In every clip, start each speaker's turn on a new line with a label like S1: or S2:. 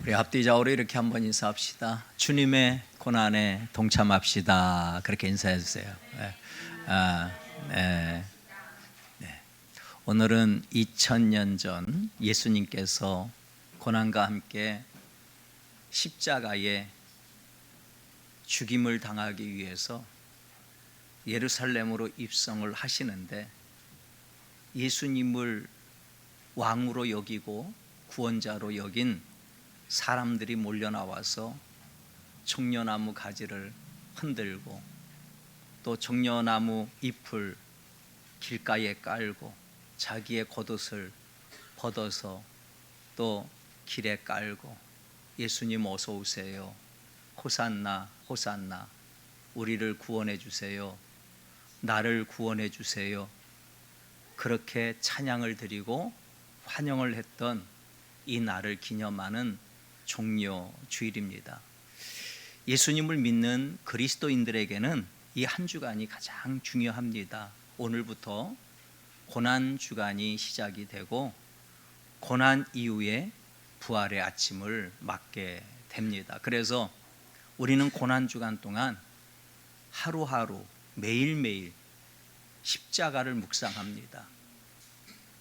S1: 우리 앞뒤좌우로 이렇게 한번 인사합시다. 주님의 고난에 동참합시다. 그렇게 인사해 주세요. 네. 오늘은 2000년 전 예수님께서 고난과 함께 십자가에 죽임을 당하기 위해서 예루살렘으로 입성을 하시는데, 예수님을 왕으로 여기고 구원자로 여긴 사람들이 몰려 나와서 종려나무 가지를 흔들고, 또 종려나무 잎을 길가에 깔고 자기의 겉옷을 벗어서 또 길에 깔고, 예수님 어서 오세요, 호산나 호산나, 우리를 구원해 주세요, 나를 구원해 주세요, 그렇게 찬양을 드리고 환영을 했던 이 날을 기념하는 종려 주일입니다. 예수님을 믿는 그리스도인들에게는 이 한 주간이 가장 중요합니다. 오늘부터 고난 주간이 시작이 되고, 고난 이후에 부활의 아침을 맞게 됩니다. 그래서 우리는 고난 주간 동안 하루하루 매일매일 십자가를 묵상합니다.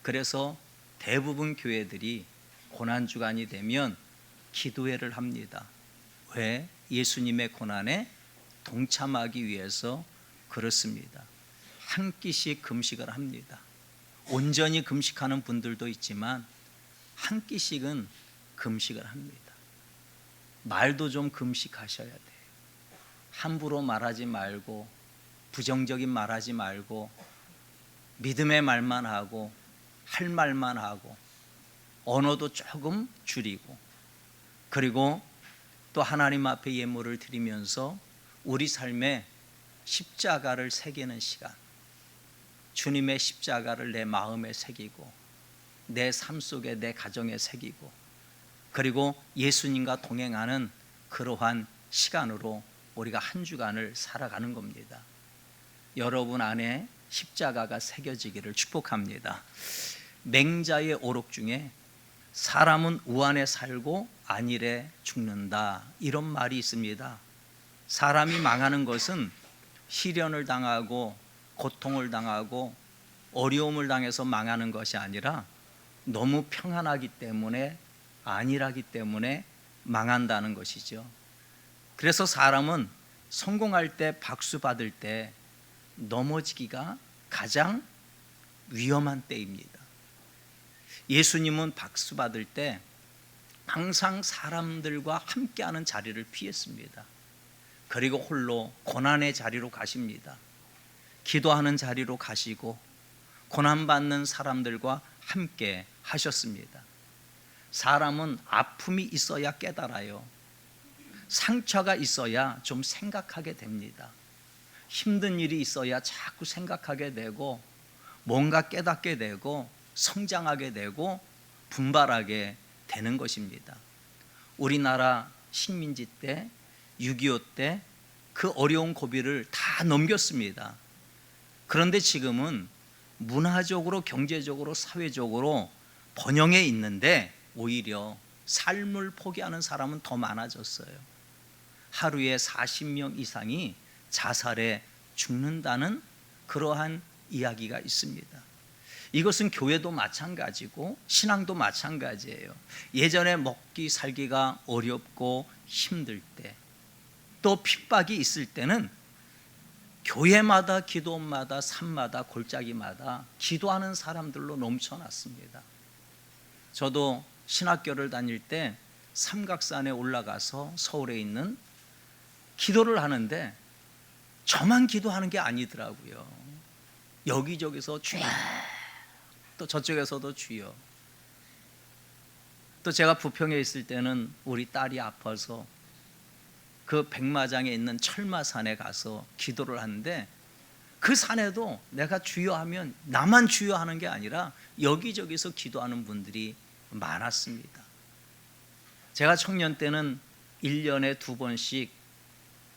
S1: 그래서 대부분 교회들이 고난 주간이 되면 기도회를 합니다. 왜? 예수님의 고난에 동참하기 위해서 그렇습니다. 한 끼씩 금식을 합니다. 온전히 금식하는 분들도 있지만 한 끼씩은 금식을 합니다. 말도 좀 금식하셔야 돼요. 함부로 말하지 말고, 부정적인 말하지 말고, 믿음의 말만 하고, 할 말만 하고, 언어도 조금 줄이고, 그리고 또 하나님 앞에 예물을 드리면서 우리 삶에 십자가를 새기는 시간, 주님의 십자가를 내 마음에 새기고, 내 삶 속에, 내 가정에 새기고, 그리고 예수님과 동행하는 그러한 시간으로 우리가 한 주간을 살아가는 겁니다. 여러분 안에 십자가가 새겨지기를 축복합니다. 맹자의 오록 중에 사람은 우안에 살고 안일에 죽는다, 이런 말이 있습니다. 사람이 망하는 것은 시련을 당하고 고통을 당하고 어려움을 당해서 망하는 것이 아니라 너무 평안하기 때문에, 안일하기 때문에 망한다는 것이죠. 그래서 사람은 성공할 때, 박수 받을 때 넘어지기가 가장 위험한 때입니다. 예수님은 박수 받을 때 항상 사람들과 함께하는 자리를 피했습니다. 그리고 홀로 고난의 자리로 가십니다. 기도하는 자리로 가시고 고난받는 사람들과 함께 하셨습니다. 사람은 아픔이 있어야 깨달아요. 상처가 있어야 좀 생각하게 됩니다. 힘든 일이 있어야 자꾸 생각하게 되고, 뭔가 깨닫게 되고, 성장하게 되고, 분발하게 되는 것입니다. 우리나라 식민지 때, 6.25 때 그 어려운 고비를 다 넘겼습니다. 그런데 지금은 문화적으로, 경제적으로, 사회적으로 번영해 있는데 오히려 삶을 포기하는 사람은 더 많아졌어요. 하루에 40명 이상이 자살해 죽는다는 그러한 이야기가 있습니다. 이것은 교회도 마찬가지고 신앙도 마찬가지예요. 예전에 먹기 살기가 어렵고 힘들 때, 또 핍박이 있을 때는 교회마다, 기도원마다, 산마다, 골짜기마다 기도하는 사람들로 넘쳐났습니다. 저도 신학교를 다닐 때 삼각산에 올라가서 서울에 있는 기도를 하는데 저만 기도하는 게 아니더라고요. 여기저기서 주여, 또 저쪽에서도 주여. 또 제가 부평에 있을 때는 우리 딸이 아파서 그 백마장에 있는 철마산에 가서 기도를 하는데, 그 산에도 내가 주여 하면 나만 주여 하는 게 아니라 여기저기서 기도하는 분들이 많았습니다. 제가 청년 때는 1년에 2번씩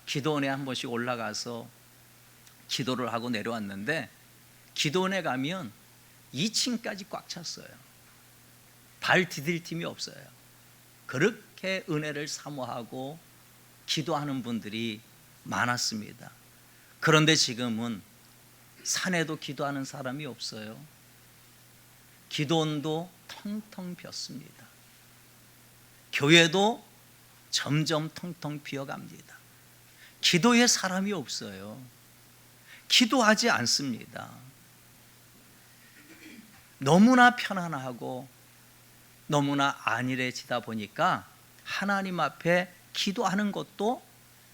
S1: 기도원에 한 번씩 올라가서 기도를 하고 내려왔는데, 기도원에 가면 2층까지 꽉 찼어요. 발 디딜 틈이 없어요. 그렇게 그렇게 은혜를 사모하고 기도하는 분들이 많았습니다. 그런데 지금은 산에도 기도하는 사람이 없어요. 기도원도 텅텅 비었습니다. 교회도 점점 텅텅 비어갑니다. 기도에 사람이 없어요. 기도하지 않습니다. 너무나 편안하고 너무나 안일해지다 보니까 하나님 앞에 기도하는 것도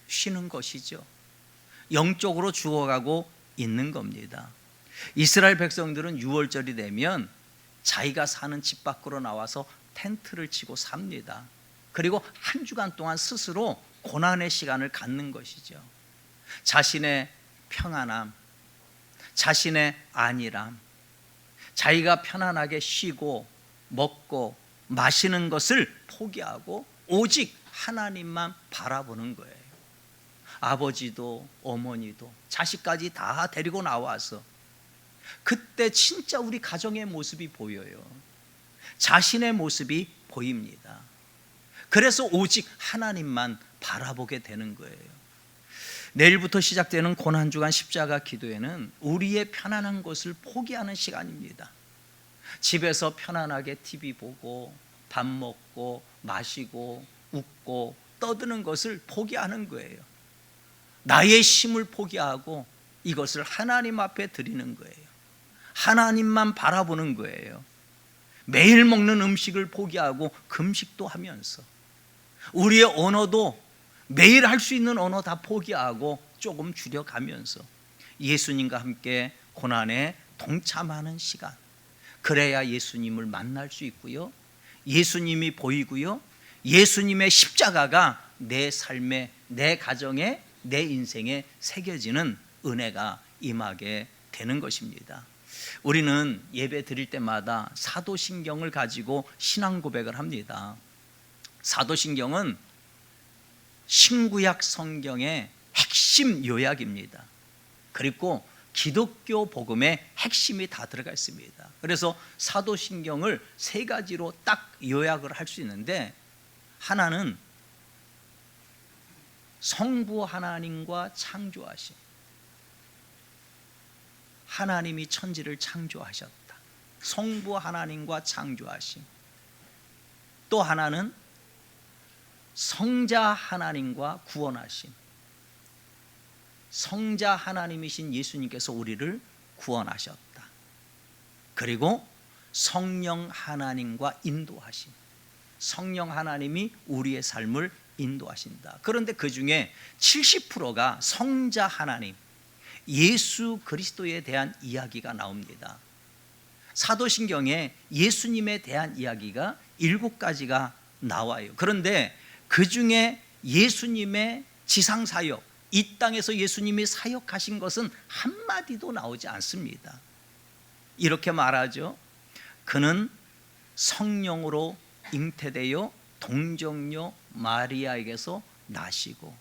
S1: 쉬는 것이죠. 영적으로 죽어가고 있는 겁니다. 이스라엘 백성들은 6월절이 되면 자기가 사는 집 밖으로 나와서 텐트를 치고 삽니다. 그리고 한 주간 동안 스스로 고난의 시간을 갖는 것이죠. 자신의 평안함, 자신의 안일함, 자기가 편안하게 쉬고 먹고 마시는 것을 포기하고 오직 하나님만 바라보는 거예요. 아버지도 어머니도 자식까지 다 데리고 나와서 그때 진짜 우리 가정의 모습이 보여요. 자신의 모습이 보입니다. 그래서 오직 하나님만 바라보게 되는 거예요. 내일부터 시작되는 고난주간 십자가 기도회는 우리의 편안한 것을 포기하는 시간입니다. 집에서 편안하게 TV 보고 밥 먹고 마시고 웃고 떠드는 것을 포기하는 거예요. 나의 힘을 포기하고 이것을 하나님 앞에 드리는 거예요. 하나님만 바라보는 거예요. 매일 먹는 음식을 포기하고 금식도 하면서 우리의 언어도 매일 할 수 있는 언어 다 포기하고 조금 줄여가면서 예수님과 함께 고난에 동참하는 시간, 그래야 예수님을 만날 수 있고요, 예수님이 보이고요, 예수님의 십자가가 내 삶에, 내 가정에, 내 인생에 새겨지는 은혜가 임하게 되는 것입니다. 우리는 예배 드릴 때마다 사도신경을 가지고 신앙 고백을 합니다. 사도신경은 신구약 성경의 핵심 요약입니다. 그리고 기독교 복음의 핵심이 다 들어가 있습니다. 그래서 사도신경을 세 가지로 딱 요약을 할 수 있는데, 하나는 성부 하나님과 창조하심, 하나님이 천지를 창조하셨다. 성부 하나님과 창조하심. 또 하나는 성자 하나님과 구원하심. 성자 하나님이신 예수님께서 우리를 구원하셨다. 그리고 성령 하나님과 인도하심. 성령 하나님이 우리의 삶을 인도하신다. 그런데 그 중에 70%가 성자 하나님, 예수 그리스도에 대한 이야기가 나옵니다. 사도신경에 예수님에 대한 이야기가 7가지가 나와요. 그런데 그 중에 예수님의 지상사역, 이 땅에서 예수님이 사역하신 것은 한마디도 나오지 않습니다. 이렇게 말하죠. 그는 성령으로 잉태되어 동정녀 마리아에게서 나시고,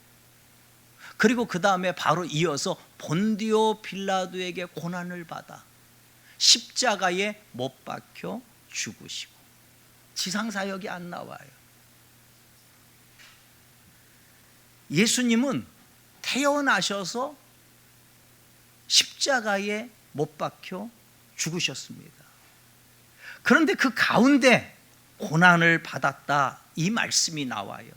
S1: 그리고 그 다음에 바로 이어서 본디오 빌라도에게 고난을 받아 십자가에 못 박혀 죽으시고, 지상사역이 안 나와요. 예수님은 태어나셔서 십자가에 못 박혀 죽으셨습니다. 그런데 그 가운데 고난을 받았다, 이 말씀이 나와요.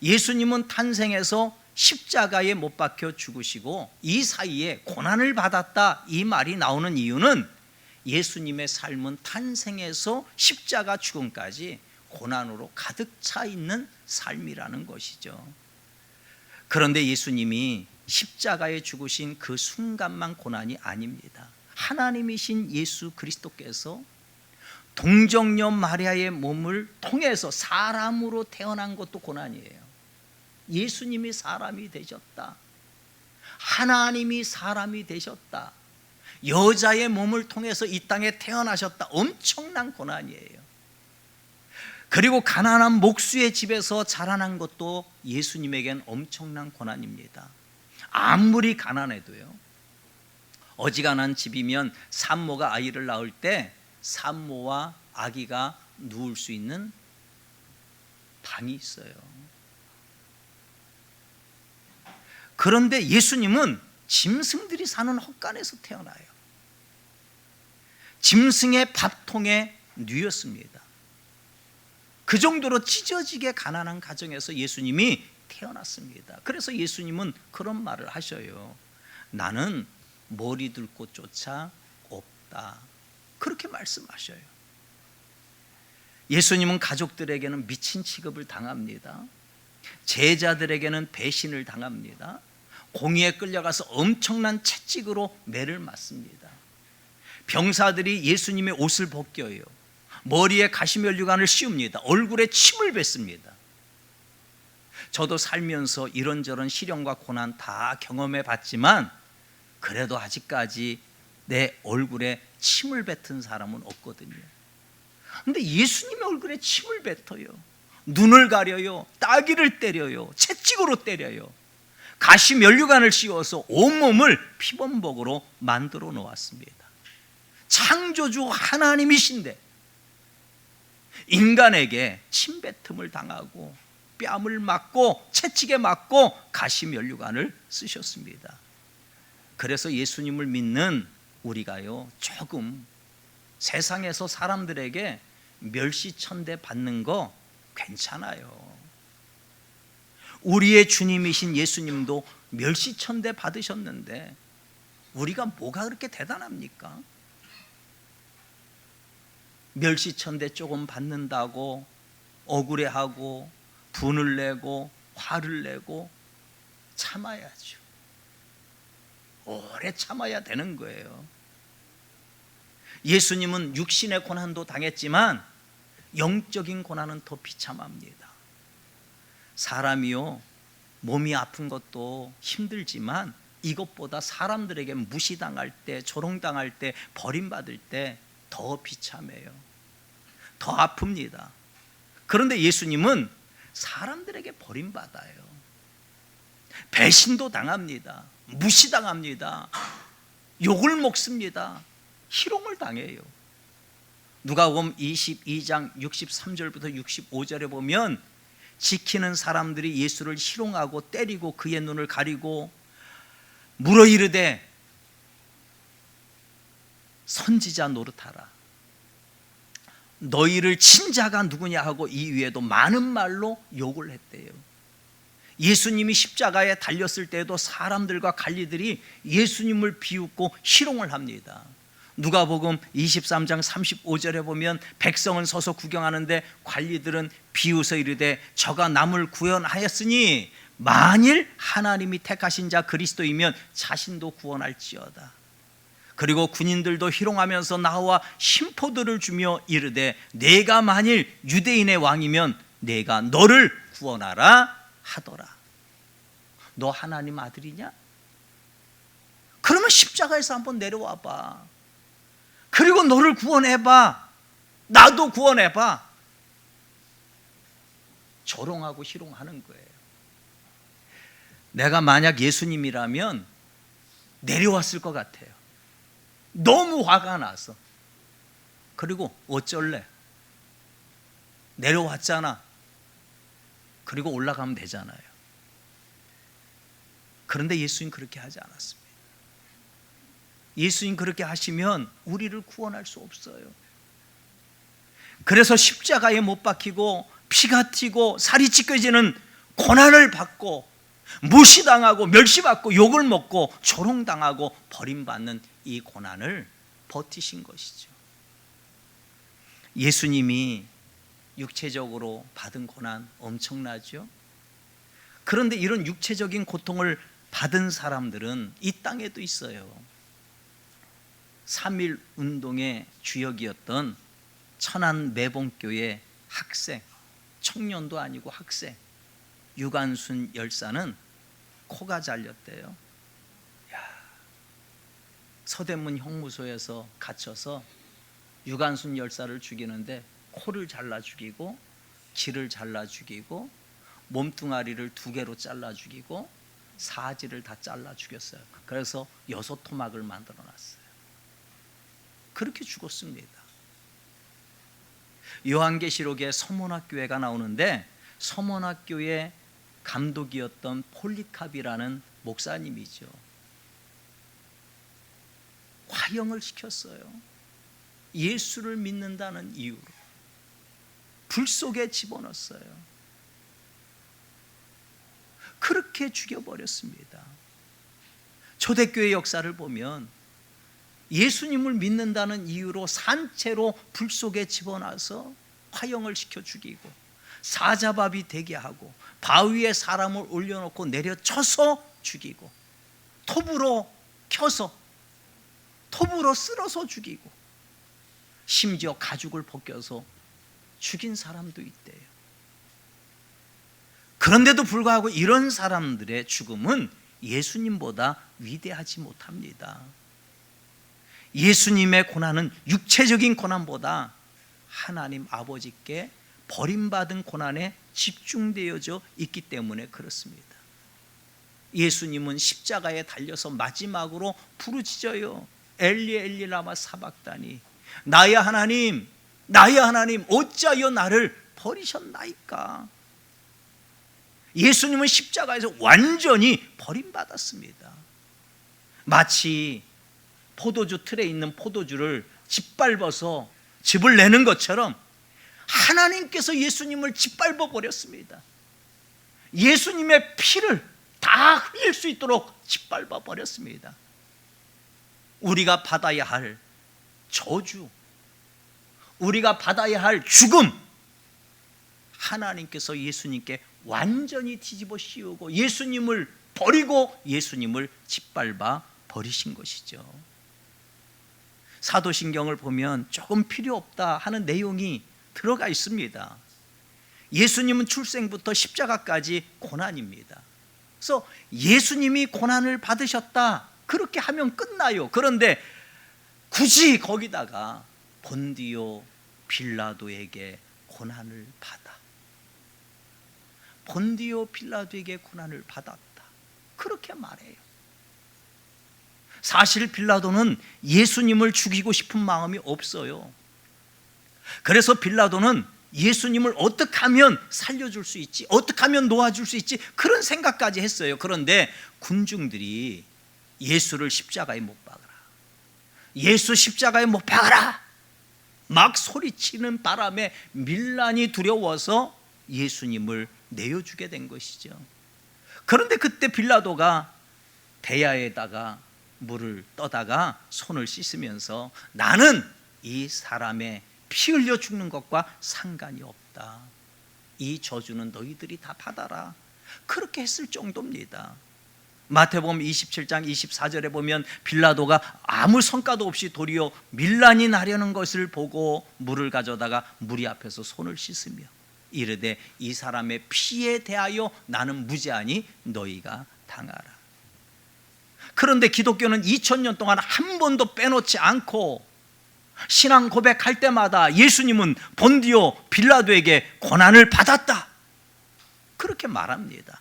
S1: 예수님은 탄생해서 십자가에 못 박혀 죽으시고 이 사이에 고난을 받았다, 이 말이 나오는 이유는 예수님의 삶은 탄생에서 십자가 죽음까지 고난으로 가득 차 있는 삶이라는 것이죠. 그런데 예수님이 십자가에 죽으신 그 순간만 고난이 아닙니다. 하나님이신 예수 그리스도께서 동정녀 마리아의 몸을 통해서 사람으로 태어난 것도 고난이에요. 예수님이 사람이 되셨다. 하나님이 사람이 되셨다. 여자의 몸을 통해서 이 땅에 태어나셨다. 엄청난 고난이에요. 그리고 가난한 목수의 집에서 자라난 것도 예수님에겐 엄청난 고난입니다. 아무리 가난해도요, 어지간한 집이면 산모가 아이를 낳을 때 산모와 아기가 누울 수 있는 왕이 있어요. 그런데 예수님은 짐승들이 사는 헛간에서 태어나요. 짐승의 밥통에 누였습니다. 그 정도로 찢어지게 가난한 가정에서 예수님이 태어났습니다. 그래서 예수님은 그런 말을 하셔요. 나는 머리 둘 곳조차 없다. 그렇게 말씀하셔요. 예수님은 가족들에게는 미친 취급을 당합니다. 제자들에게는 배신을 당합니다. 공의에 끌려가서 엄청난 채찍으로 매를 맞습니다. 병사들이 예수님의 옷을 벗겨요. 머리에 가시면류관을 씌웁니다. 얼굴에 침을 뱉습니다. 저도 살면서 이런저런 시련과 고난 다 경험해 봤지만 그래도 아직까지 내 얼굴에 침을 뱉은 사람은 없거든요. 근데 예수님의 얼굴에 침을 뱉어요. 눈을 가려요. 따귀를 때려요. 채찍으로 때려요. 가시면류관을 씌워서 온몸을 피범벅으로 만들어 놓았습니다. 창조주 하나님이신데 인간에게 침뱉음을 당하고 뺨을 맞고 채찍에 맞고 가시면류관을 쓰셨습니다. 그래서 예수님을 믿는 우리가요, 조금 세상에서 사람들에게 멸시천대 받는 거 괜찮아요. 우리의 주님이신 예수님도 멸시천대 받으셨는데 우리가 뭐가 그렇게 대단합니까? 멸시천대 조금 받는다고 억울해하고 분을 내고 화를 내고 참아야죠. 오래 참아야 되는 거예요. 예수님은 육신의 고난도 당했지만 영적인 고난은 더 비참합니다. 사람이요, 몸이 아픈 것도 힘들지만 이것보다 사람들에게 무시당할 때, 조롱당할 때, 버림받을 때 더 비참해요. 더 아픕니다. 그런데 예수님은 사람들에게 버림받아요. 배신도 당합니다. 무시당합니다. 욕을 먹습니다. 희롱을 당해요. 누가복음 22장 63절부터 65절에 보면 지키는 사람들이 예수를 희롱하고 때리고 그의 눈을 가리고 물어 이르되 선지자 노릇하라. 너희를 친 자가 누구냐 하고 이 위에도 많은 말로 욕을 했대요. 예수님이 십자가에 달렸을 때에도 사람들과 관리들이 예수님을 비웃고 희롱을 합니다. 누가복음 23장 35절에 보면 백성은 서서 구경하는데 관리들은 비웃어 이르되 저가 남을 구원하였으니 만일 하나님이 택하신 자 그리스도이면 자신도 구원할지어다. 그리고 군인들도 희롱하면서 나와 심포들을 주며 이르되 내가 만일 유대인의 왕이면 내가 너를 구원하라 하더라. 너 하나님 아들이냐? 그러면 십자가에서 한번 내려와 봐. 그리고 너를 구원해봐. 나도 구원해봐. 조롱하고 희롱하는 거예요. 내가 만약 예수님이라면 내려왔을 것 같아요. 너무 화가 나서. 그리고 어쩔래? 내려왔잖아. 그리고 올라가면 되잖아요. 그런데 예수님 그렇게 하지 않았습니다. 예수님 그렇게 하시면 우리를 구원할 수 없어요. 그래서 십자가에 못 박히고 피가 튀고 살이 찢겨지는 고난을 받고 무시당하고 멸시받고 욕을 먹고 조롱당하고 버림받는 이 고난을 버티신 것이죠. 예수님이 육체적으로 받은 고난 엄청나죠. 그런데 이런 육체적인 고통을 받은 사람들은 이 땅에도 있어요. 3.1 운동의 주역이었던 천안 매봉교회 학생, 청년도 아니고 학생 유관순 열사는 코가 잘렸대요. 서대문 형무소에서 갇혀서 유관순 열사를 죽이는데 코를 잘라 죽이고 귀를 잘라 죽이고 몸뚱아리를 2개로 잘라 죽이고 사지를 다 잘라 죽였어요. 그래서 6토막을 만들어 놨어요. 그렇게 죽었습니다. 요한계시록에 서문학 교회가 나오는데 서문학교의 감독이었던 폴리캅이라는 목사님이죠. 화형을 시켰어요. 예수를 믿는다는 이유로 불 속에 집어넣었어요. 그렇게 죽여버렸습니다. 초대교회 역사를 보면 예수님을 믿는다는 이유로 산채로 불 속에 집어넣어서 화형을 시켜 죽이고, 사자밥이 되게 하고, 바위에 사람을 올려놓고 내려쳐서 죽이고, 톱으로 켜서 톱으로 쓸어서 죽이고, 심지어 가죽을 벗겨서 죽인 사람도 있대요. 그런데도 불구하고 이런 사람들의 죽음은 예수님보다 위대하지 못합니다. 예수님의 고난은 육체적인 고난보다 하나님 아버지께 버림받은 고난에 집중되어져 있기 때문에 그렇습니다. 예수님은 십자가에 달려서 마지막으로 부르짖어요. 엘리 엘리 라마 사박다니, 나의 하나님 나의 하나님 어찌하여 나를 버리셨나이까. 예수님은 십자가에서 완전히 버림받았습니다. 마치 포도주 틀에 있는 포도주를 짓밟아서 즙을 내는 것처럼 하나님께서 예수님을 짓밟아 버렸습니다. 예수님의 피를 다 흘릴 수 있도록 짓밟아 버렸습니다. 우리가 받아야 할 저주, 우리가 받아야 할 죽음, 하나님께서 예수님께 완전히 뒤집어 씌우고 예수님을 버리고 예수님을 짓밟아 버리신 것이죠. 사도신경을 보면 조금 필요 없다 하는 내용이 들어가 있습니다. 예수님은 출생부터 십자가까지 고난입니다. 그래서 예수님이 고난을 받으셨다 그렇게 하면 끝나요. 그런데 굳이 거기다가 본디오 빌라도에게 고난을 받아, 본디오 빌라도에게 고난을 받았다 그렇게 말해요. 사실 빌라도는 예수님을 죽이고 싶은 마음이 없어요. 그래서 빌라도는 예수님을 어떻게 하면 살려줄 수 있지, 어떻게 하면 놓아줄 수 있지, 그런 생각까지 했어요. 그런데 군중들이 예수를 십자가에 못 박아라, 예수 십자가에 못 박아라 막 소리치는 바람에 밀란이 두려워서 예수님을 내어주게 된 것이죠. 그런데 그때 빌라도가 대야에다가 물을 떠다가 손을 씻으면서 나는 이 사람의 피 흘려 죽는 것과 상관이 없다, 이 저주는 너희들이 다 받아라 그렇게 했을 정도입니다. 마태복음 27장 24절에 보면 빌라도가 아무 성과도 없이 도리어 밀란이 나려는 것을 보고 물을 가져다가 무리 앞에서 손을 씻으며 이르되 이 사람의 피에 대하여 나는 무죄하니 너희가 당하라. 그런데 기독교는 2000년 동안 한 번도 빼놓지 않고 신앙 고백할 때마다 예수님은 본디오 빌라도에게 고난을 받았다 그렇게 말합니다.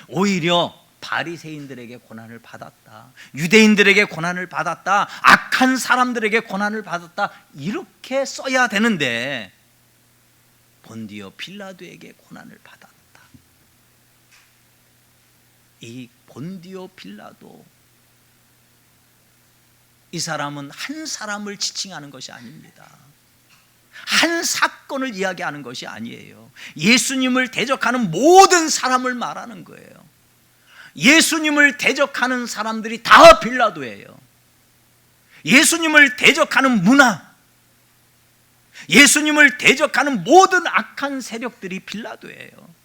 S1: 오히려 바리새인들에게 고난을 받았다, 유대인들에게 고난을 받았다, 악한 사람들에게 고난을 받았다 이렇게 써야 되는데 본디오 빌라도에게 고난을 받았다. 이 본디오 빌라도, 이 사람은 한 사람을 지칭하는 것이 아닙니다. 한 사건을 이야기하는 것이 아니에요. 예수님을 대적하는 모든 사람을 말하는 거예요. 예수님을 대적하는 사람들이 다 빌라도예요. 예수님을 대적하는 문화, 예수님을 대적하는 모든 악한 세력들이 빌라도예요.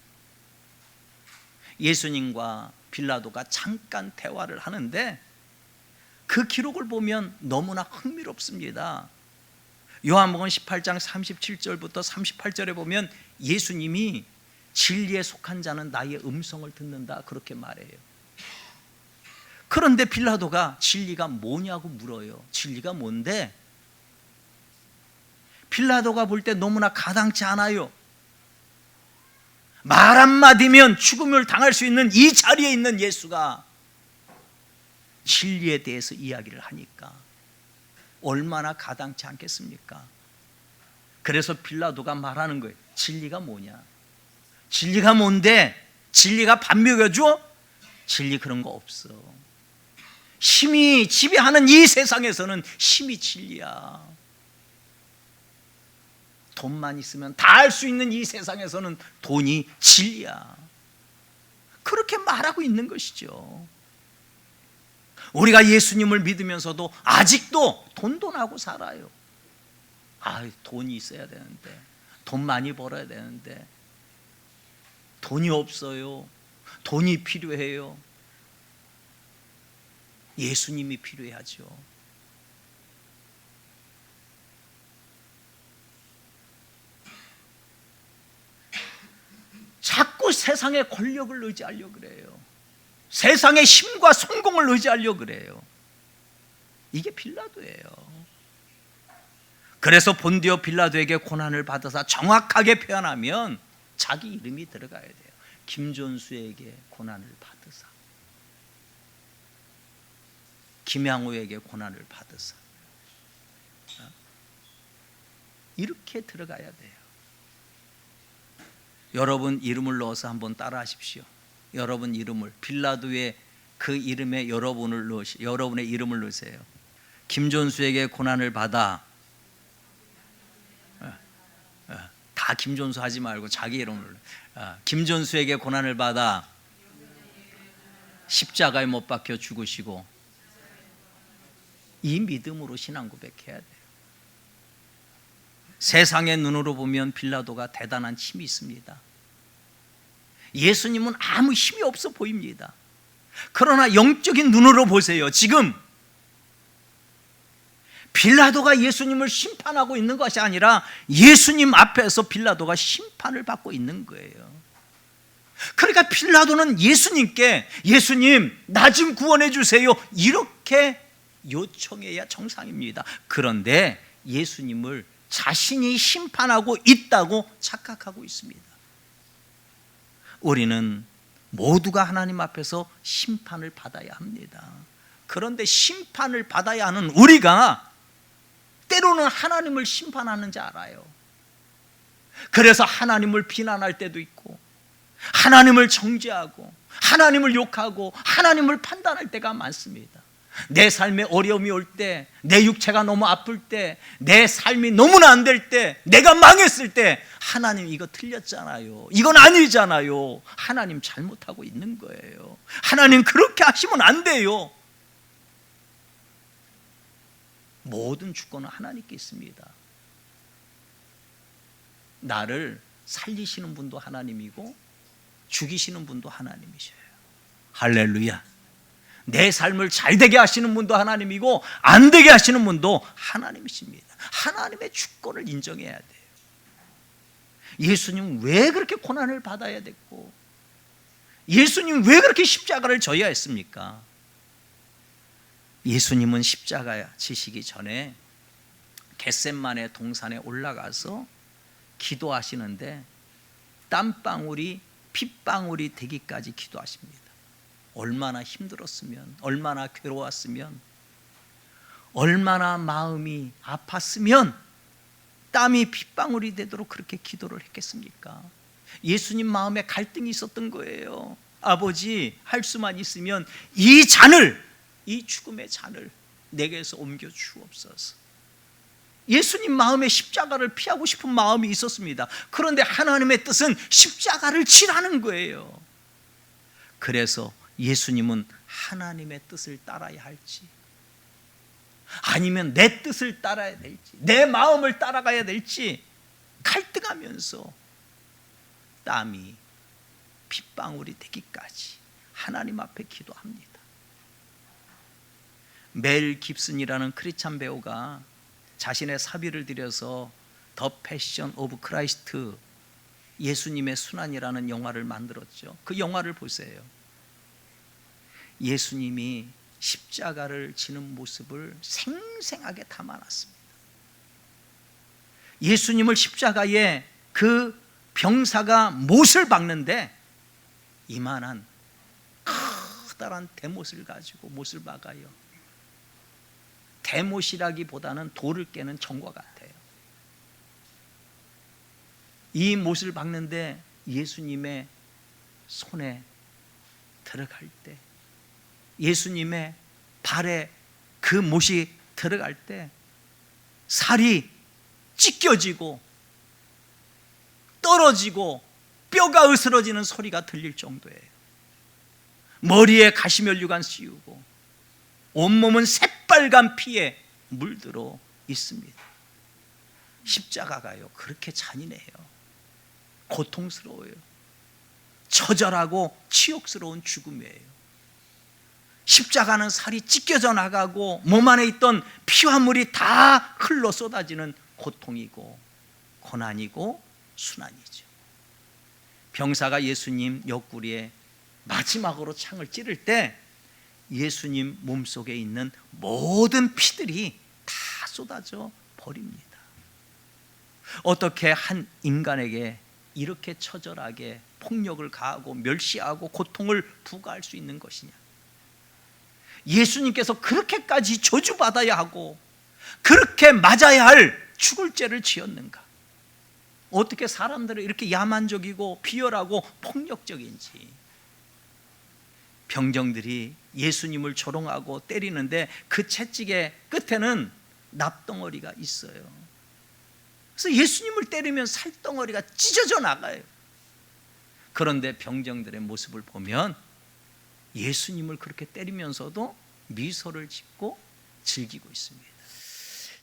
S1: 예수님과 빌라도가 잠깐 대화를 하는데 그 기록을 보면 너무나 흥미롭습니다. 요한복음 18장 37절부터 38절에 보면 예수님이 진리에 속한 자는 나의 음성을 듣는다 그렇게 말해요. 그런데 빌라도가 진리가 뭐냐고 물어요. 진리가 뭔데? 빌라도가 볼 때 너무나 가당치 않아요. 말 한마디면 죽음을 당할 수 있는 이 자리에 있는 예수가 진리에 대해서 이야기를 하니까 얼마나 가당치 않겠습니까? 그래서 빌라도가 말하는 거예요. 진리가 뭐냐? 진리가 뭔데? 진리가 밥 먹여줘? 진리 그런 거 없어. 힘이 지배하는 이 세상에서는 힘이 진리야. 돈만 있으면 다 할 수 있는 이 세상에서는 돈이 진리야. 그렇게 말하고 있는 것이죠. 우리가 예수님을 믿으면서도 아직도 돈하고 살아요. 돈이 있어야 되는데, 돈 많이 벌어야 되는데, 돈이 없어요. 돈이 필요해요. 예수님이 필요하죠. 자꾸 세상의 권력을 의지하려고 그래요. 세상의 힘과 성공을 의지하려고 그래요. 이게 빌라도예요. 그래서 본디오 빌라도에게 고난을 받아서 정확하게 표현하면 자기 이름이 들어가야 돼요. 김존수에게 고난을 받으사, 김양호에게 고난을 받으사, 이렇게 들어가야 돼요. 여러분 이름을 넣어서 한번 따라 하십시오. 여러분 이름을, 빌라도의 그 이름에 여러분의 이름을 넣으세요. 김존수에게 고난을 받아, 다 김존수 하지 말고 자기 이름을, 김존수에게 고난을 받아 십자가에 못 박혀 죽으시고, 이 믿음으로 신앙 고백해야 돼요. 세상의 눈으로 보면 빌라도가 대단한 힘이 있습니다. 예수님은 아무 힘이 없어 보입니다. 그러나 영적인 눈으로 보세요. 지금 빌라도가 예수님을 심판하고 있는 것이 아니라 예수님 앞에서 빌라도가 심판을 받고 있는 거예요. 그러니까 빌라도는 예수님께, 예수님 나 좀 구원해 주세요, 이렇게 요청해야 정상입니다. 그런데 예수님을 자신이 심판하고 있다고 착각하고 있습니다. 우리는 모두가 하나님 앞에서 심판을 받아야 합니다. 그런데 심판을 받아야 하는 우리가 때로는 하나님을 심판하는지 알아요. 그래서 하나님을 비난할 때도 있고, 하나님을 정죄하고, 하나님을 욕하고, 하나님을 판단할 때가 많습니다. 내 삶에 어려움이 올 때, 내 육체가 너무 아플 때, 내 삶이 너무나 안 될 때, 내가 망했을 때, 하나님 이거 틀렸잖아요, 이건 아니잖아요, 하나님 잘못하고 있는 거예요, 하나님 그렇게 하시면 안 돼요. 모든 주권은 하나님께 있습니다. 나를 살리시는 분도 하나님이고 죽이시는 분도 하나님이셔요. 할렐루야. 내 삶을 잘 되게 하시는 분도 하나님이고 안 되게 하시는 분도 하나님이십니다. 하나님의 주권을 인정해야 돼요. 예수님 왜 그렇게 고난을 받아야 됐고, 예수님 왜 그렇게 십자가를 져야 했습니까? 예수님은 십자가 지시기 전에 겟셋마네 동산에 올라가서 기도하시는데 땀방울이 핏방울이 되기까지 기도하십니다. 얼마나 힘들었으면, 얼마나 괴로웠으면, 얼마나 마음이 아팠으면 땀이 핏방울이 되도록 그렇게 기도를 했겠습니까? 예수님 마음에 갈등이 있었던 거예요. 아버지, 할 수만 있으면 이 잔을, 이 죽음의 잔을 내게서 옮겨 주옵소서. 예수님 마음에 십자가를 피하고 싶은 마음이 있었습니다. 그런데 하나님의 뜻은 십자가를 치라는 거예요. 그래서 예수님은 하나님의 뜻을 따라야 할지, 아니면 내 뜻을 따라야 될지, 내 마음을 따라가야 될지 갈등하면서 땀이 핏방울이 되기까지 하나님 앞에 기도합니다. 멜 깁슨이라는 크리스찬 배우가 자신의 사비를 들여서 더 패션 오브 크라이스트, 예수님의 순환이라는 영화를 만들었죠. 그 영화를 보세요. 예수님이 십자가를 지는 모습을 생생하게 담아놨습니다. 예수님을 십자가에 그 병사가 못을 박는데 이만한 커다란 대못을 가지고 못을 박아요. 대못이라기보다는 돌을 깨는 정과 같아요. 이 못을 박는데 예수님의 손에 들어갈 때, 예수님의 발에 그 못이 들어갈 때 살이 찢겨지고 떨어지고 뼈가 으스러지는 소리가 들릴 정도예요. 머리에 가시면류관 씌우고 온몸은 새빨간 피에 물들어 있습니다. 십자가가요, 그렇게 잔인해요. 고통스러워요. 처절하고 치욕스러운 죽음이에요. 십자가는 살이 찢겨져 나가고 몸 안에 있던 피와 물이 다 흘러 쏟아지는 고통이고 고난이고 순환이죠. 병사가 예수님 옆구리에 마지막으로 창을 찌를 때 예수님 몸속에 있는 모든 피들이 다 쏟아져 버립니다. 어떻게 한 인간에게 이렇게 처절하게 폭력을 가하고 멸시하고 고통을 부과할 수 있는 것이냐? 예수님께서 그렇게까지 저주받아야 하고 그렇게 맞아야 할 죽을 죄를 지었는가? 어떻게 사람들을 이렇게 야만적이고 비열하고 폭력적인지. 병정들이 예수님을 조롱하고 때리는데 그 채찍의 끝에는 납덩어리가 있어요. 그래서 예수님을 때리면 살덩어리가 찢어져 나가요. 그런데 병정들의 모습을 보면 예수님을 그렇게 때리면서도 미소를 짓고 즐기고 있습니다.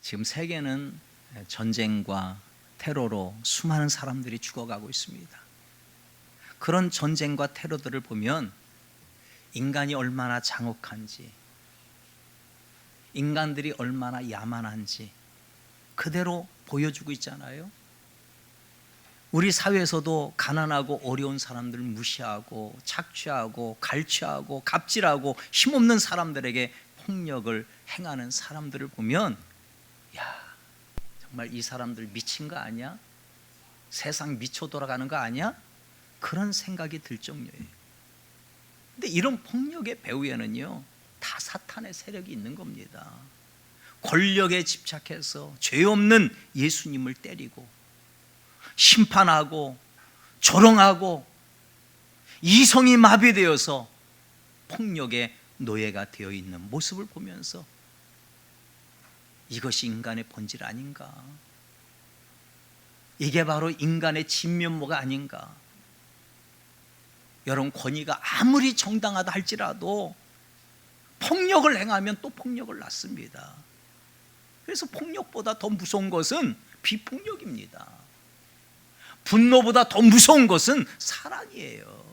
S1: 지금 세계는 전쟁과 테러로 수많은 사람들이 죽어가고 있습니다. 그런 전쟁과 테러들을 보면 인간이 얼마나 잔혹한지, 인간들이 얼마나 야만한지 그대로 보여주고 있잖아요. 우리 사회에서도 가난하고 어려운 사람들을 무시하고 착취하고 갈취하고 갑질하고 힘없는 사람들에게 폭력을 행하는 사람들을 보면, 야, 정말 이 사람들 미친 거 아니야? 세상 미쳐 돌아가는 거 아니야? 그런 생각이 들 정도예요. 근데 이런 폭력의 배후에는요, 다 사탄의 세력이 있는 겁니다. 권력에 집착해서 죄 없는 예수님을 때리고 심판하고 조롱하고 이성이 마비되어서 폭력의 노예가 되어 있는 모습을 보면서 이것이 인간의 본질 아닌가? 이게 바로 인간의 진면모가 아닌가? 여러분, 권위가 아무리 정당하다 할지라도 폭력을 행하면 또 폭력을 낳습니다. 그래서 폭력보다 더 무서운 것은 비폭력입니다. 분노보다 더 무서운 것은 사랑이에요.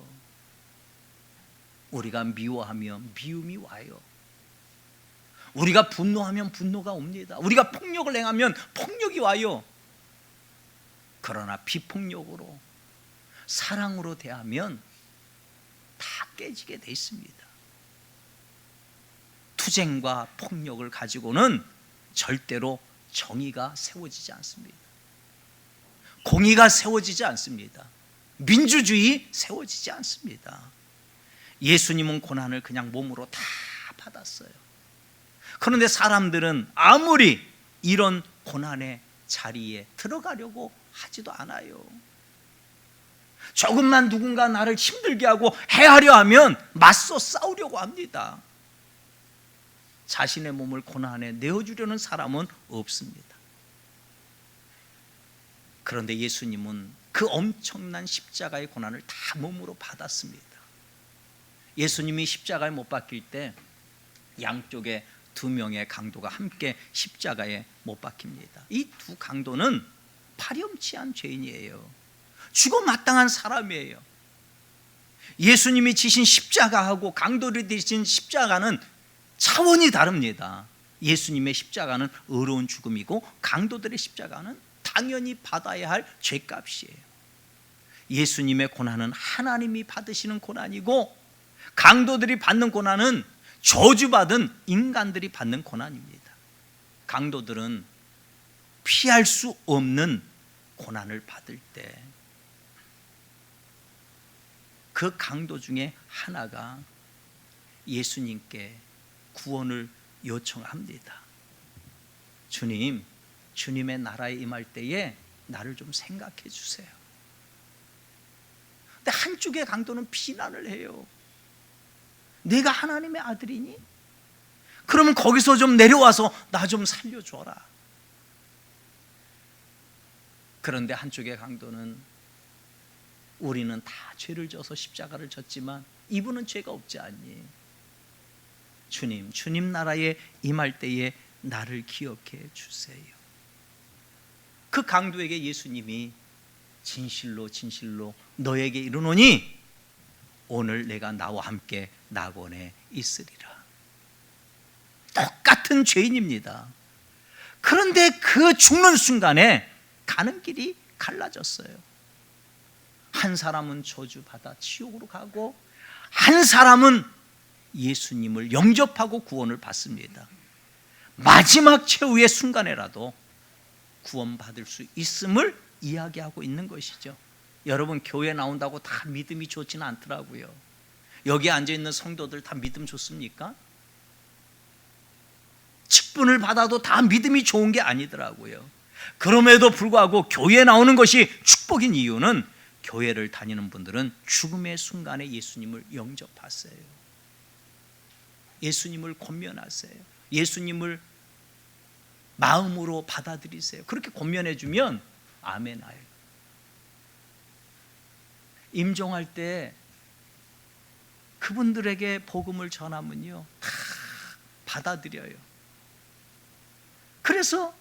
S1: 우리가 미워하면 미움이 와요. 우리가 분노하면 분노가 옵니다. 우리가 폭력을 행하면 폭력이 와요. 그러나 비폭력으로, 사랑으로 대하면 다 깨지게 돼 있습니다. 투쟁과 폭력을 가지고는 절대로 정의가 세워지지 않습니다. 공의가 세워지지 않습니다. 민주주의 세워지지 않습니다. 예수님은 고난을 그냥 몸으로 다 받았어요. 그런데 사람들은 아무리 이런 고난의 자리에 들어가려고 하지도 않아요. 조금만 누군가 나를 힘들게 하고 해하려 하면 맞서 싸우려고 합니다. 자신의 몸을 고난에 내어주려는 사람은 없습니다. 그런데 예수님은 그 엄청난 십자가의 고난을 다 몸으로 받았습니다. 예수님이 십자가에 못 박힐 때 양쪽에 두 명의 강도가 함께 십자가에 못 박힙니다. 이 두 강도는 파렴치한 죄인이에요. 죽어 마땅한 사람이에요. 예수님이 지신 십자가하고 강도들이 지신 십자가는 차원이 다릅니다. 예수님의 십자가는 의로운 죽음이고 강도들의 십자가는 당연히 받아야 할 죄값이에요. 예수님의 고난은 하나님이 받으시는 고난이고 강도들이 받는 고난은 저주받은 인간들이 받는 고난입니다. 강도들은 피할 수 없는 고난을 받을 때 그 강도 중에 하나가 예수님께 구원을 요청합니다. 주님, 주님의 나라에 임할 때에 나를 좀 생각해 주세요. 한쪽의 강도는 비난을 해요. 내가 하나님의 아들이니? 그러면 거기서 좀 내려와서 나 좀 살려줘라. 그런데 한쪽의 강도는 우리는 다 죄를 져서 십자가를 졌지만 이분은 죄가 없지 않니? 주님 나라에 임할 때에 나를 기억해 주세요. 그 강도에게 예수님이 진실로 너에게 이르노니 오늘 내가 나와 함께 낙원에 있으리라. 똑같은 죄인입니다. 그런데 그 죽는 순간에 가는 길이 갈라졌어요. 한 사람은 저주받아 지옥으로 가고 한 사람은 예수님을 영접하고 구원을 받습니다. 마지막 최후의 순간에라도 구원받을 수 있음을 이야기하고 있는 것이죠. 여러분, 교회 나온다고 다 믿음이 좋지는 않더라고요. 여기 앉아있는 성도들 다 믿음 좋습니까? 직분을 받아도 다 믿음이 좋은 게 아니더라고요. 그럼에도 불구하고 교회에 나오는 것이 축복인 이유는 교회를 다니는 분들은 죽음의 순간에 예수님을 영접하세요. 예수님을 권면하세요. 예수님을 마음으로 받아들이세요. 그렇게 권면해 주면 아멘 하요. 임종할 때 그분들에게 복음을 전하면요 다 받아들여요. 그래서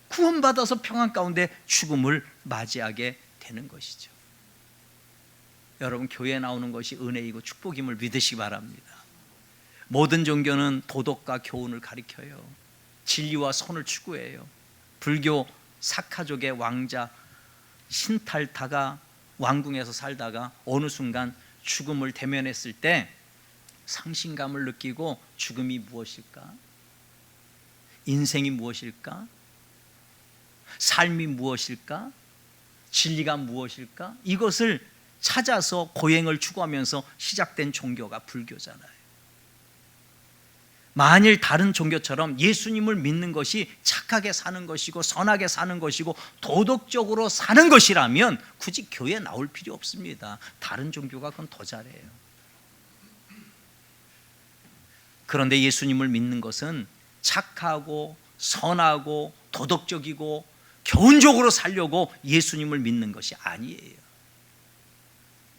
S1: 구원받아서 평안 가운데 죽음을 맞이하게 되는 것이죠. 여러분, 교회에 나오는 것이 은혜이고 축복임을 믿으시기 바랍니다. 모든 종교는 도덕과 교훈을 가리켜요. 진리와 선을 추구해요. 불교 사카족의 왕자 신탈타가 왕궁에서 살다가 어느 순간 죽음을 대면했을 때 상실감을 느끼고 죽음이 무엇일까? 인생이 무엇일까? 삶이 무엇일까? 진리가 무엇일까? 이것을 찾아서 고행을 추구하면서 시작된 종교가 불교잖아요. 만일 다른 종교처럼 예수님을 믿는 것이 착하게 사는 것이고 선하게 사는 것이고 도덕적으로 사는 것이라면 굳이 교회에 나올 필요 없습니다. 다른 종교가 그건 더 잘해요. 그런데 예수님을 믿는 것은 착하고 선하고 도덕적이고 교훈적으로 살려고 예수님을 믿는 것이 아니에요.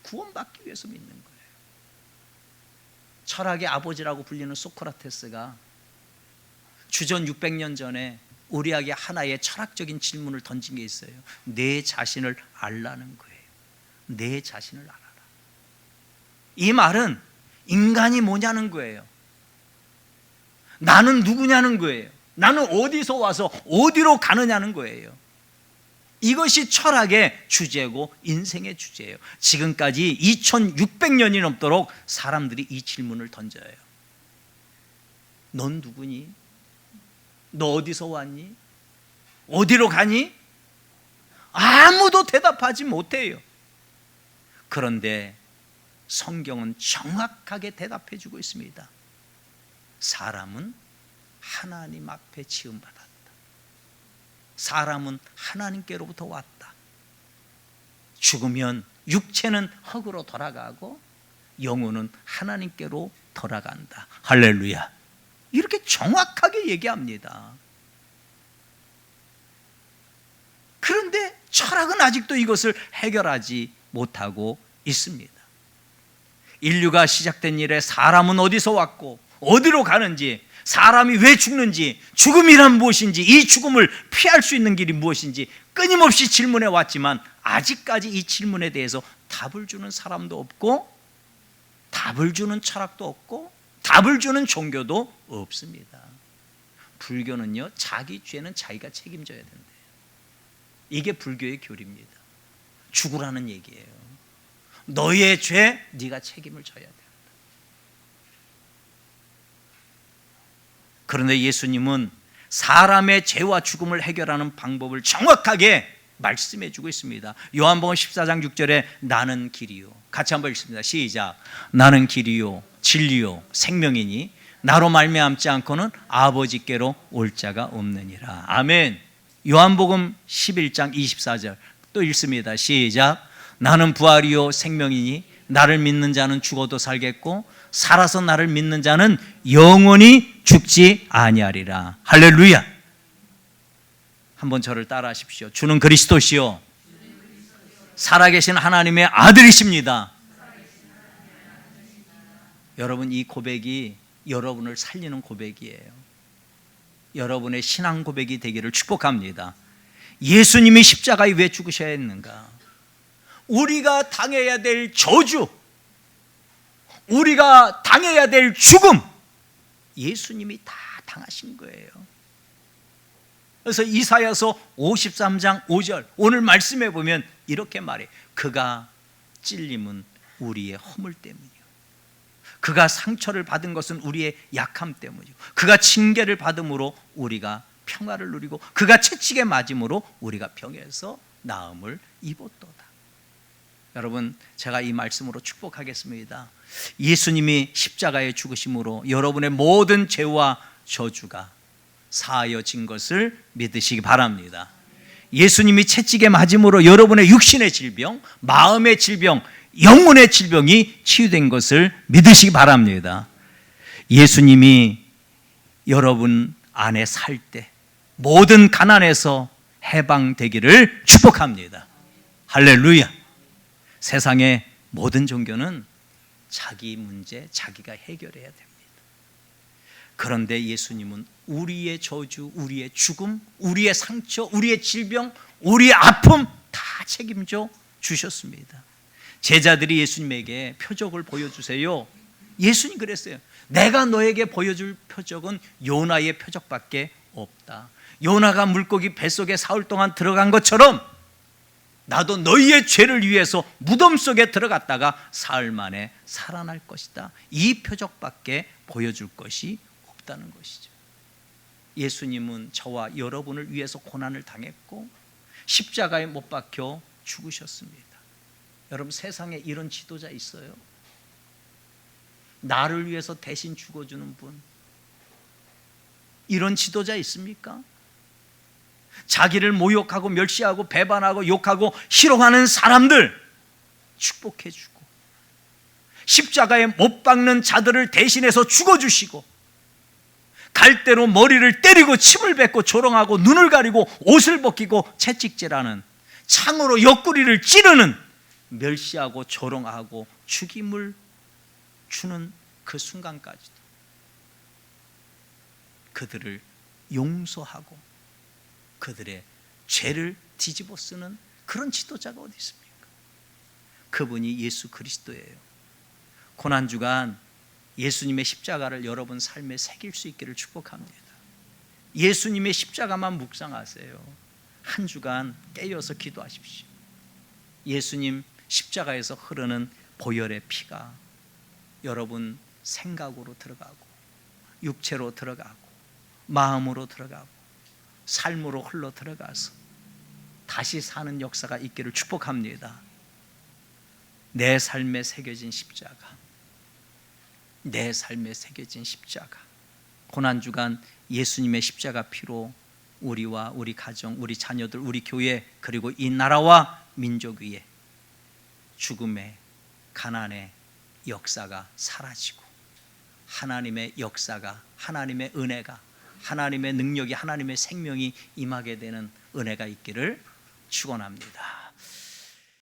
S1: 구원받기 위해서 믿는 거예요. 철학의 아버지라고 불리는 소크라테스가 주전 600년 전에 우리에게 하나의 철학적인 질문을 던진 게 있어요. 내 자신을 알라는 거예요. 내 자신을 알아라. 이 말은 인간이 뭐냐는 거예요. 나는 누구냐는 거예요. 나는 어디서 와서 어디로 가느냐는 거예요. 이것이 철학의 주제고 인생의 주제예요. 지금까지 2600년이 넘도록 사람들이 이 질문을 던져요. 넌 누구니? 너 어디서 왔니? 어디로 가니? 아무도 대답하지 못해요. 그런데 성경은 정확하게 대답해 주고 있습니다. 사람은 하나님 앞에 지음받았다. 사람은 하나님께로부터 왔다. 죽으면 육체는 흙으로 돌아가고 영혼은 하나님께로 돌아간다. 할렐루야. 이렇게 정확하게 얘기합니다. 그런데 철학은 아직도 이것을 해결하지 못하고 있습니다. 인류가 시작된 이래 사람은 어디서 왔고 어디로 가는지, 사람이 왜 죽는지, 죽음이란 무엇인지, 이 죽음을 피할 수 있는 길이 무엇인지 끊임없이 질문해 왔지만 아직까지 이 질문에 대해서 답을 주는 사람도 없고 답을 주는 철학도 없고 답을 주는 종교도 없습니다. 불교는요, 자기 죄는 자기가 책임져야 된대요. 이게 불교의 교리입니다. 죽으라는 얘기예요. 너의 죄 네가 책임을 져야 돼. 그런데 예수님은 사람의 죄와 죽음을 해결하는 방법을 정확하게 말씀해 주고 있습니다. 요한복음 14장 6절에 나는 길이요. 같이 한번 읽습니다. 시작. 나는 길이요 진리요 생명이니 나로 말미암지 않고는 아버지께로 올 자가 없느니라. 아멘. 요한복음 11장 24절 또 읽습니다. 시작. 나는 부활이요 생명이니 나를 믿는 자는 죽어도 살겠고 살아서 나를 믿는 자는 영원히 죽지 아니하리라. 할렐루야. 한번 저를 따라하십시오. 주는 그리스도시요 살아계신 하나님의 아들이십니다. 여러분, 이 고백이 여러분을 살리는 고백이에요. 여러분의 신앙 고백이 되기를 축복합니다. 예수님이 십자가에 왜 죽으셔야 했는가? 우리가 당해야 될 저주, 우리가 당해야 될 죽음, 예수님이 다 당하신 거예요. 그래서 이사야서 53장 5절 오늘 말씀해 보면 이렇게 말해. 그가 찔림은 우리의 허물 때문이요, 그가 상처를 받은 것은 우리의 약함 때문이요, 그가 징계를 받음으로 우리가 평화를 누리고 그가 채찍에 맞음으로 우리가 병에서 나음을 입었도다. 여러분, 제가 이 말씀으로 축복하겠습니다. 예수님이 십자가에 죽으심으로 여러분의 모든 죄와 저주가 사하여진 것을 믿으시기 바랍니다. 예수님이 채찍에 맞음으로 여러분의 육신의 질병, 마음의 질병, 영혼의 질병이 치유된 것을 믿으시기 바랍니다. 예수님이 여러분 안에 살 때 모든 가난에서 해방되기를 축복합니다. 할렐루야. 세상의 모든 종교는 자기 문제 자기가 해결해야 됩니다. 그런데 예수님은 우리의 저주, 우리의 죽음, 우리의 상처, 우리의 질병, 우리의 아픔 다 책임져 주셨습니다. 제자들이 예수님에게 표적을 보여주세요. 예수님 그랬어요. 내가 너에게 보여줄 표적은 요나의 표적밖에 없다. 요나가 물고기 뱃속에 사흘 동안 들어간 것처럼 나도 너희의 죄를 위해서 무덤 속에 들어갔다가 사흘 만에 살아날 것이다. 이 표적밖에 보여줄 것이 없다는 것이죠. 예수님은 저와 여러분을 위해서 고난을 당했고 십자가에 못 박혀 죽으셨습니다. 여러분, 세상에 이런 지도자 있어요? 나를 위해서 대신 죽어주는 분, 이런 지도자 있습니까? 자기를 모욕하고 멸시하고 배반하고 욕하고 희롱하는 사람들 축복해주고 십자가에 못 박는 자들을 대신해서 죽어주시고 갈대로 머리를 때리고 침을 뱉고 조롱하고 눈을 가리고 옷을 벗기고 채찍질하는, 창으로 옆구리를 찌르는, 멸시하고 조롱하고 죽임을 주는 그 순간까지도 그들을 용서하고 그들의 죄를 뒤집어 쓰는 그런 지도자가 어디 있습니까? 그분이 예수 그리스도예요. 고난주간 예수님의 십자가를 여러분 삶에 새길 수 있기를 축복합니다. 예수님의 십자가만 묵상하세요. 한 주간 깨어서 기도하십시오. 예수님 십자가에서 흐르는 보혈의 피가 여러분 생각으로 들어가고 육체로 들어가고 마음으로 들어가고 삶으로 흘러 들어가서 다시 사는 역사가 있기를 축복합니다. 내 삶에 새겨진 십자가, 내 삶에 새겨진 십자가, 고난주간 예수님의 십자가 피로 우리와 우리 가정, 우리 자녀들, 우리 교회, 그리고 이 나라와 민족 위에 죽음의, 가난의 역사가 사라지고 하나님의 역사가, 하나님의 은혜가, 하나님의 능력이, 하나님의 생명이 임하게 되는 은혜가 있기를 축원합니다.